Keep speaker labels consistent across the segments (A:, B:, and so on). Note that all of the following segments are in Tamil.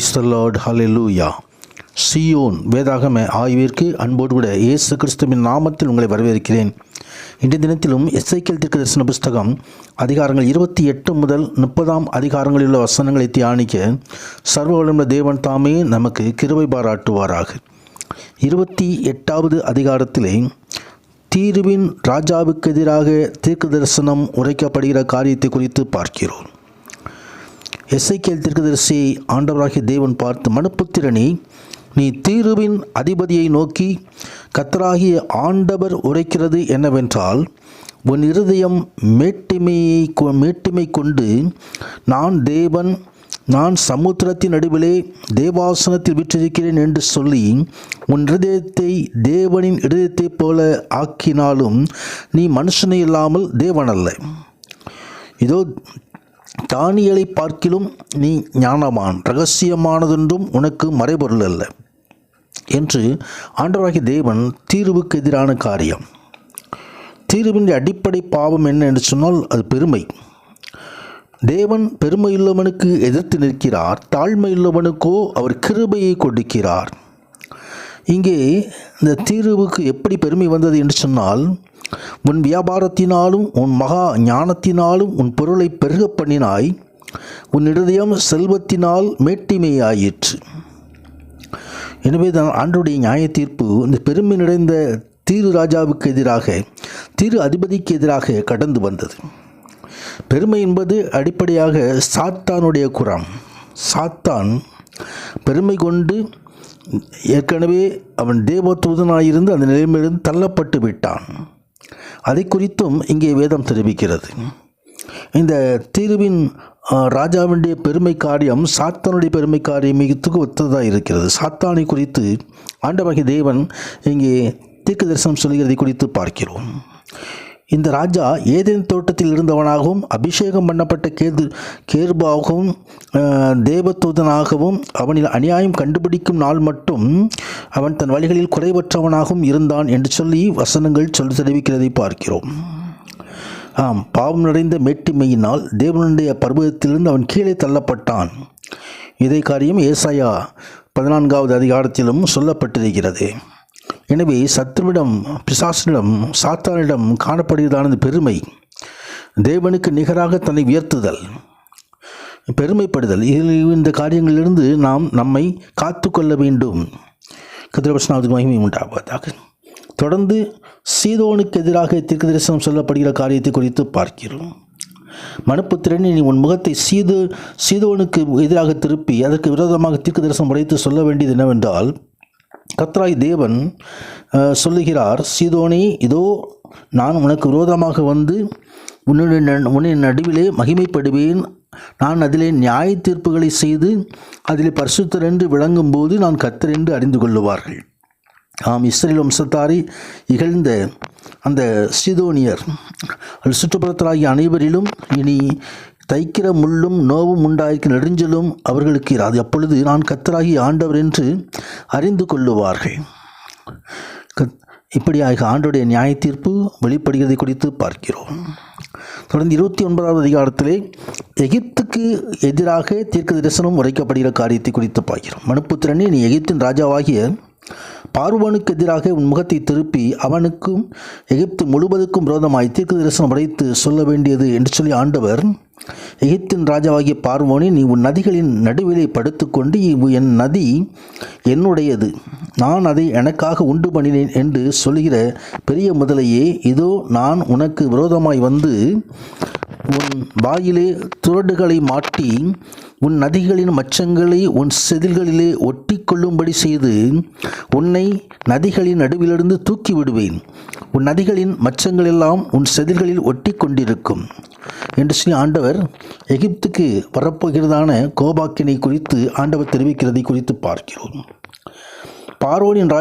A: பிரைஸ் தி லார்ட், ஹல்லேலூயா. சீயோன் வேதாகம ஆய்விற்கு அன்போடு கூட இயேசு கிறிஸ்துவின் நாமத்தில் உங்களை வரவேற்கிறேன். இன்றைய தினத்திலும் எசேக்கியேல் தீர்க்கதரிசன புஸ்தகம் அதிகாரங்கள் 28 முதல் 30 அதிகாரங்களில் உள்ள வசனங்களை தியானிக்க சர்வவல்லமையுள்ள தேவன் தாமே நமக்கு கிருபை பாராட்டுவாராக. 28வது அதிகாரத்திலே தீருவின் ராஜாவுக்கு எதிராக தீர்க்க தரிசனம் உரைக்கப்படுகிற காரியத்தை குறித்து பார்க்கிறோம். எசேக்கியேல் தீர்க்கதரிசியை ஆண்டவராகிய தேவன் பார்த்து, மனுப்புத்திரனே, நீ தீருவின் அதிபதியை நோக்கி கர்த்தராகிய ஆண்டவர் உரைக்கிறது என்னவென்றால், உன் இருதயம் மேட்டிமை கொண்டு நான் தேவன், நான் சமுத்திரத்தின் நடுவிலே தேவாசனத்தில் விற்றிருக்கிறேன் என்று சொல்லி உன் இருதயத்தை தேவனின் இருதயத்தைப் போல ஆக்கினாலும் நீ மனுஷனை இல்லாமல் தேவனல்ல. இதோ தானியேலை பார்க்கிலும் நீ ஞானவான், இரகசியமானதொன்றும் உனக்கு மறைபொருள் அல்ல என்று ஆண்டவராகிய தேவன் தீருவுக்கு எதிரான காரியம். தீருவின் அடிப்படை பாவம் என்ன என்று சொன்னால் அது பெருமை. தேவன் பெருமையுள்ளவனுக்கு எதிர்த்து நிற்கிறார், தாழ்மையுள்ளவனுக்கோ அவர் கிருபையை கொடுக்கிறார். இங்கே இந்த தீருவுக்கு எப்படி பெருமை வந்தது என்று சொன்னால், உன் வியாபாரத்தினாலும் உன் மகா ஞானத்தினாலும் உன் பொருளை பெருக பண்ணினாய், உன் இருதயம் செல்வத்தினால் மேட்டிமையாயிற்று. எனவே தான் ஆண்டவருடைய நியாய தீர்ப்பு இந்த பெருமை நிறைந்த தீரு ராஜாவுக்கு எதிராக, தீரு அதிபதிக்கு எதிராக கடந்து வந்தது. பெருமை என்பது அடிப்படையாக சாத்தானுடைய குறம். சாத்தான் பெருமை கொண்டு ஏற்கனவே அவன் தேவதூதனாயிருந்து அந்த நிலைமையிலிருந்து தள்ளப்பட்டு விட்டான். அதை குறித்தும் இங்கே வேதம் தெரிவிக்கிறது. இந்த தீருவின் ராஜாவினுடைய பெருமை காரியம் சாத்தானுடைய பெருமை காரியத்துக்கு ஒத்ததாக இருக்கிறது. சாத்தானை குறித்து ஆண்டவராகிய தேவன் இங்கே தீர்க்க தரிசனம் சொல்கிறதை குறித்து பார்க்கிறோம். இந்த ராஜா ஏதேன் தோட்டத்தில் இருந்தவனாகவும் அபிஷேகம் பண்ணப்பட்ட கேருபாகவும் தேவதூதனாகவும் அவனில் அநியாயம் கண்டுபிடிக்கும் நாள் மட்டும் அவன் தன் வழிகளில் குறைவற்றவனாகவும் இருந்தான் என்று சொல்லி வசனங்கள் தெரிவிக்கிறதை பார்க்கிறோம். பாவம் நிறைந்த மேட்டிமையினால் தேவனுடைய பர்வதத்திலிருந்து அவன் கீழே தள்ளப்பட்டான். இதை காரியம் ஏசாயா 14வது அதிகாரத்திலும் சொல்லப்பட்டிருக்கிறது. எனவே சத்துருவிடம், பிசாசனிடம், சாத்தானிடம் காணப்படுகிறதான பெருமை, தேவனுக்கு நிகராக தன்னை உயர்த்துதல், பெருமைப்படுதல், இந்த காரியங்களிலிருந்து நாம் நம்மை காத்து கொள்ள வேண்டும். கர்த்தருடைய மகிமை உண்டாவதாக. தொடர்ந்து சீதோனுக்கு எதிராக தீர்க்க தரிசனம் சொல்லப்படுகிற காரியத்தை குறித்து பார்க்கிறோம். மனுப்புத்திரனே, நீ உன் முகத்தை சீதோனுக்கு எதிராக திருப்பி அதற்கு விரோதமாக தீர்க்க தரிசனம் உரைத்து சொல்ல வேண்டியது என்னவென்றால், கர்த்தராகிய தேவன் சொல்லுகிறார், சீதோனே, இதோ நான் உனக்கு விரோதமாக வந்து உன்னுடைய நடுவிலே மகிமைப்படுவேன். நான் அதிலே நியாய தீர்ப்புகளை செய்து அதிலே பரிசுத்தர் என்று விளங்கும் போது நான் கர்த்தர் என்று அறிந்து கொள்ளுவார்கள். இஸ்ரவேல் வம்சத்தாரை இகழ்ந்த அந்த சீதோனியர் சுற்றுப்புறத்தராகிய அனைவரிலும் இனி தைக்கிற முள்ளும் நோவும் உண்டாயிருக்கிற நெடுஞ்சலும் அவர்களுக்கு இராது. அப்பொழுது நான் கர்த்தராகிய ஆண்டவர் என்று அறிந்து கொள்ளுவார்கள். இப்படியாக ஆண்டவருடைய நியாய தீர்ப்பு வெளிப்படுகிறதை குறித்து பார்க்கிறோம். தொடர்ந்து 29வது அதிகாரத்திலே எகிப்துக்கு எதிராக தீர்க்க தரிசனம் உரைக்கப்படுகிற காரியத்தை குறித்து பார்க்கிறோம். மனுப்புத்திரனே, நீ எகிப்தின் ராஜாவாகிய பார்வோனுக்கு எதிராக உன் முகத்தை திருப்பி அவனுக்கும் எகிப்து முழுவதுக்கும் விரோதமாய் தீர்க்க தரிசனம் உரைத்து சொல்ல வேண்டியது என்று சொல்லி ஆண்டவர், எகிப்தின் ராஜாவாகிய பார்வோனே, நீ உன் நதிகளின் நடுவிலே படுத்துக்கொண்டு, என் நதி என்னுடையது, நான் அதை எனக்காக உண்டு பண்ணினேன் என்று சொல்கிற பெரிய முதலையே, இதோ நான் உனக்கு விரோதமாய் வந்து உன் வாயிலே துரடுகளை மாட்டி உன் நதிகளின் மச்சங்களை உன் செதில்களிலே ஒட்டி கொள்ளும்படி செய்து உன்னை நதிகளின் நடுவிலிருந்து தூக்கி விடுவேன். உன் நதிகளின் மச்சங்களெல்லாம் உன் செதில்களில் ஒட்டி கொண்டிருக்கும் என்று சொல்லி ஆண்டவர் எகிப்துக்கு வரப்போகிறதான கோபாக்கினை குறித்து ஆண்டவர் தெரிவிக்கிறதை குறித்து பார்க்கிறோம். பாபிலோனின்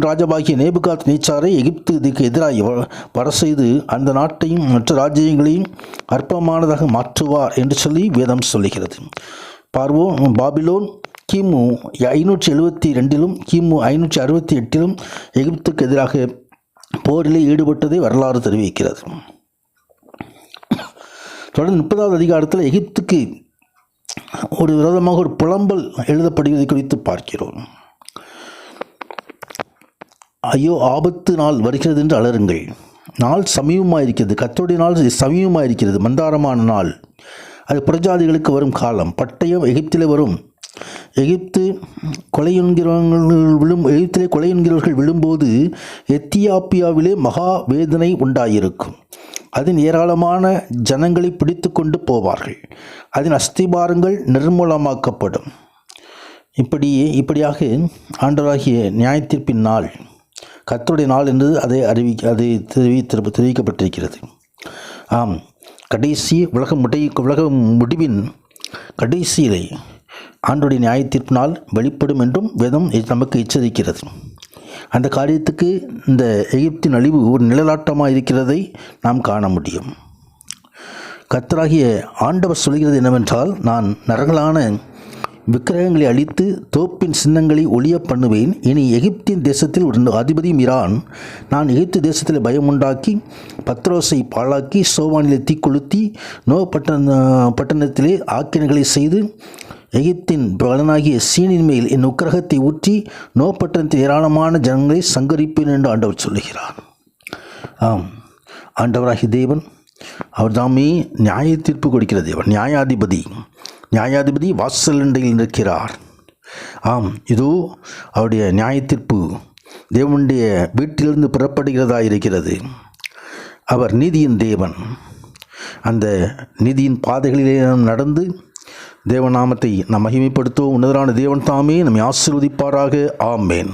A: ராஜாவாகிய நேபுகாத் நேச்சாரை எகிப்துக்கு எதிராக வர செய்து அந்த நாட்டையும் மற்ற ராஜ்யங்களையும் அற்பமானதாக மாற்றுவார் என்று சொல்லி வேதம் சொல்லுகிறது. பாபிலோன் கிமு 572 கிமு 568 எகிப்துக்கு எதிராக போரிலே ஈடுபட்டதை வரலாறு தெரிவிக்கிறது. தொடர்ந்து 30வது அதிகாரத்தில் எகிப்துக்கு ஒரு விரோதமாக ஒரு புலம்பல் எழுதப்படுவதை குறித்து பார்க்கிறோம். ஐயோ, ஆபத்து நாள் வருகிறது என்று அலறுங்கள். நாள் சமீபமாக இருக்கிறது, கர்த்தருடைய நாள் சமீபமாக இருக்கிறது. மந்தாரமான நாள், அது புறஜாதிகளுக்கு வரும் காலம். பட்டயம் எகிப்திலே வரும். எகிப்திலே கொலை என்கிறவர்கள் விழும்போது எத்தியோப்பியாவிலே மகா வேதனை உண்டாயிருக்கும். அதன் ஏராளமான ஜனங்களை பிடித்து கொண்டு போவார்கள். அதன் அஸ்திபாரங்கள் நிர்மூலமாக்கப்படும். இப்படியாக ஆண்டவராகிய நியாயத்தீர்ப்பின் நாள், கர்த்தருடைய நாள் என்று அதை தெரிவிக்கப்பட்டிருக்கிறது. ஆம், கடைசி உலக முடிவின் கடைசியிலே ஆண்டவருடைய நியாயத்தீர்ப்பு நாள் வெளிப்படும் என்றும் வேதம் நமக்கு எச்சரிக்கிறது. அந்த காரியத்துக்கு இந்த எகிப்தின் அழிவு ஒரு நிழலாட்டமாக இருக்கிறதை நாம் காண முடியும். கர்த்தராகிய ஆண்டவர் சொல்கிறது என்னவென்றால், நான் நரகலான விக்கிரகங்களை அழித்து தோப்பின் சின்னங்களை ஒளிய பண்ணுவேன். இனி எகிப்தின் தேசத்தில் ஒரு அதிபதியும் இரான். நான் எகிப்து தேசத்தில் பயமுண்டாக்கி பத்ரோஸை பாழாக்கி சோவானிலே தீக்கொளுத்தி பட்டணத்திலே ஆக்கினைகளை செய்து எகிப்தின் பலனாகிய சீனின் மேல் என் உக்கிரகத்தை ஊற்றி பட்டணத்தில் ஏராளமான ஜனங்களை சங்கரிப்பேன் என்று ஆண்டவர் சொல்லுகிறார். ஆம், ஆண்டவராகிய தேவன் அவர் தாமே நியாய தீர்ப்பு கொடுக்கிற தேவன். நியாயாதிபதி வாசலண்டையில் நிற்கிறார். ஆம், இதோ அவருடைய நியாய தீர்ப்பு தேவனுடைய வீட்டிலிருந்து புறப்படுகிறதா இருக்கிறது. அவர் நீதியின் தேவன். அந்த நீதியின் பாதைகளிலே நாம் நடந்து தேவநாமத்தை நாம் மகிமைப்படுத்துவோம். உன்னதரான தேவன் தாமே நம்மை ஆசீர்வதிப்பாராக. ஆமேன்.